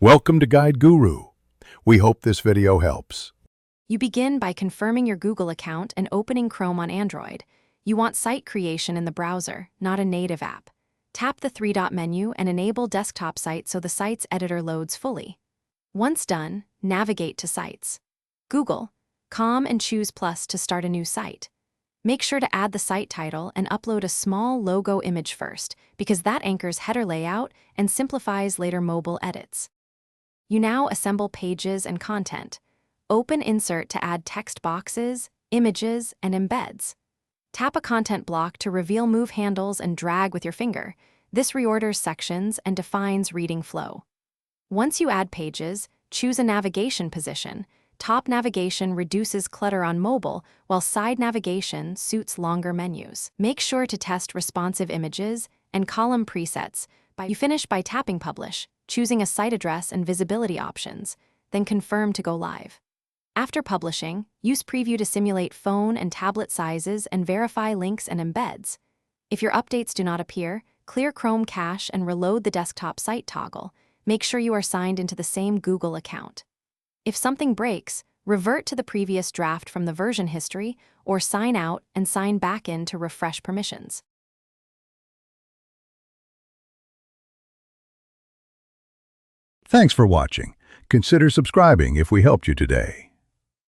Welcome to Guide Guru. We hope this video helps. You begin by confirming your Google account and opening Chrome on Android. You want site creation in the browser, not a native app. Tap the three-dot menu and enable desktop site so the site's editor loads fully. Once done, navigate to Sites. Google, com and choose Plus to start a new site. Make sure to add the site title and upload a small logo image first, because that anchors header layout and simplifies later mobile edits. You now assemble pages and content. Open Insert to add text boxes, images, and embeds. Tap a content block to reveal move handles and drag with your finger. This reorders sections and defines reading flow. Once you add pages, choose a navigation position. Top navigation reduces clutter on mobile, while side navigation suits longer menus. Make sure to test responsive images and column presets. You finish by tapping Publish, choosing a site address and visibility options, then confirm to go live. After publishing, use Preview to simulate phone and tablet sizes and verify links and embeds. If your updates do not appear, clear Chrome cache and reload the desktop site toggle. Make sure you are signed into the same Google account. If something breaks, revert to the previous draft from the version history or sign out and sign back in to refresh permissions. Thanks for watching. Consider subscribing if we helped you today.